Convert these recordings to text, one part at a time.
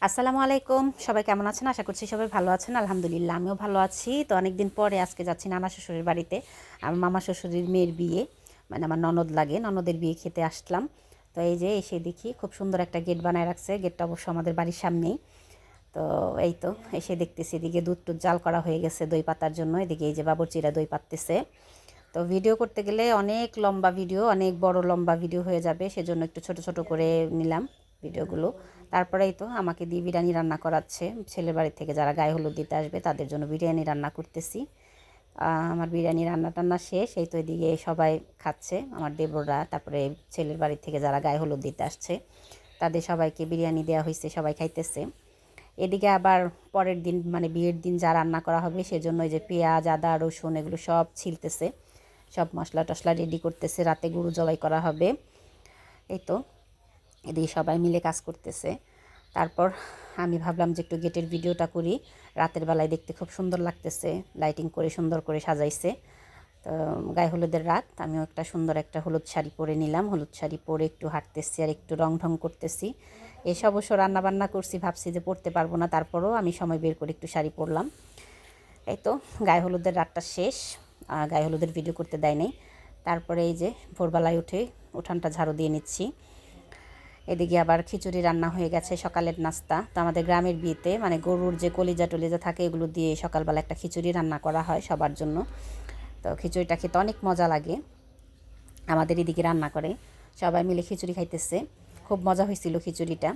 আসসালামু আলাইকুম। সবাই কেমন আছেন? আশা করছি সবাই ভালো আছেন। আলহামদুলিল্লাহ আমিও ভালো আছি। তো অনেকদিন পরে আজকে যাচ্ছি নানা শ্বশুরের বাড়িতে। আমার মামা শ্বশুরের মেয়ের বিয়ে, মানে আমার ননদ লাগে, ননদের বিয়ে খেতে আসলাম। তো এই যে এসে দেখি খুব সুন্দর একটা গেট বানায় রাখছে। গেটটা অবশ্য আমাদের বাড়ির সামনেই। তো এই তো এসে দেখতেছি এদিকে দুধ টুধ জাল করা হয়ে গেছে দই পাতার জন্য। এদিকে এই যে বাবুর্চিরা দই পাততেছে। তো ভিডিও করতে গেলে অনেক লম্বা ভিডিও, অনেক বড় লম্বা ভিডিও হয়ে যাবে, সেজন্য একটু ছোট ছোট করে নিলাম ভিডিওগুলো। তারপরেই তো আমাকে দিয়ে বিরিয়ানি রান্না করাচ্ছে, ছেলের বাড়ি থেকে যারা গায়ে হলুদ দিতে আসবে তাদের জন্য বিরিয়ানি রান্না করতেছি। আমার বিরিয়ানি রান্না টান্না শেষ, এই তো এদিকে সবাই খাচ্ছে, আমার দেবররা, তারপরে ছেলের বাড়ি থেকে যারা গায়ে হলুদ দিতে আসছে তাদের সবাইকে বিরিয়ানি দেওয়া হয়েছে, সবাই খাইতেছে। এদিকে আবার পরের দিন মানে বিয়ের দিন যা রান্না করা হবে সেজন্য এই যে পেঁয়াজ আদা রসুন এগুলো সব ছিলতেছে, সব মশলা টশলা রেডি করতেছে, রাতে গরু জবাই করা হবে। এই তো এদিকে সবাই মিলে কাজ করতেছে। তারপর আমি ভাবলাম যে একটু গেটের ভিডিওটা করি, রাতের বেলায় দেখতে খুব সুন্দর লাগতেছে, লাইটিং করে সুন্দর করে সাজাইছে। তো গায়ে হলুদের রাত, আমিও একটা সুন্দর একটা হলুদ শাড়ি পরে নিলাম, হলুদ শাড়ি পরে একটু হাঁটতেছি আর একটু রং ঢং করতেছি। এসব অবশ্য রান্নাবান্না করছি, ভাবছি যে পরতে পারবো না, তারপরেও আমি সময় বের করে একটু শাড়ি পরলাম। এই তো গায়ে হলুদের রাতটা শেষ, গায়ে হলুদের ভিডিও করতে দেয় নাই। তারপরে এই যে ভোরবেলায় উঠে উঠানটা ঝাড়ু দিয়ে নিচ্ছি। এদিকে আবার খিচুড়ি রান্না হয়ে গেছে, সকালের নাস্তা। তো আমাদের গ্রামের বিয়েতে মানে গরুর যে কলিজা টলিজা থাকে এগুলো দিয়ে সকালবেলা একটা খিচুড়ি রান্না করা হয় সবার জন্য। তো খিচুড়িটা খেতে অনেক মজা লাগে, আমাদের এদিকে রান্না করে সবাই মিলে খিচুড়ি খাইতেছে, খুব মজা হয়েছিল খিচুড়িটা।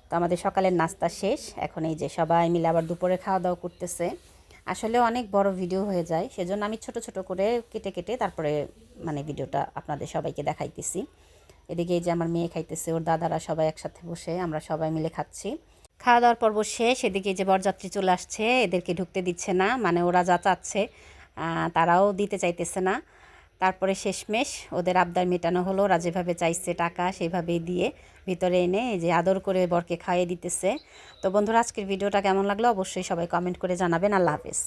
তো আমাদের সকালের নাস্তা শেষ, এখন এই যে সবাই মিলে আবার দুপুরে খাওয়া দাওয়া করতেছে। আসলে অনেক বড় ভিডিও হয়ে যায়, সেজন্য আমি ছোট ছোট করে কেটে কেটে তারপরে মানে ভিডিওটা আপনাদের সবাইকে দেখাইতেছি। এদিকে এই যে আমার মেয়ে খাইতেছে, ওর দাদারা সবাই একসাথে বসে আমরা সবাই মিলে খাচ্ছি। খাওয়া দাওয়ার পর্ব শেষ, এদিকে যে বরযাত্রী চলে আসছে, এদেরকে ঢুকতে দিচ্ছে না, মানে ওরা যা চাচ্ছে তারাও দিতে চাইতেছে না। তারপরে শেষমেশ ওদের আবদার মেটানো হলো, ওরা যেভাবে চাইছে টাকা সেভাবেই দিয়ে ভিতরে এনে এই যে আদর করে বরকে খাইয়ে দিতেছে। তো বন্ধুরা, আজকের ভিডিওটা কেমন লাগলো অবশ্যই সবাই কমেন্ট করে জানাবেন। আল্লাহ হাফেজ।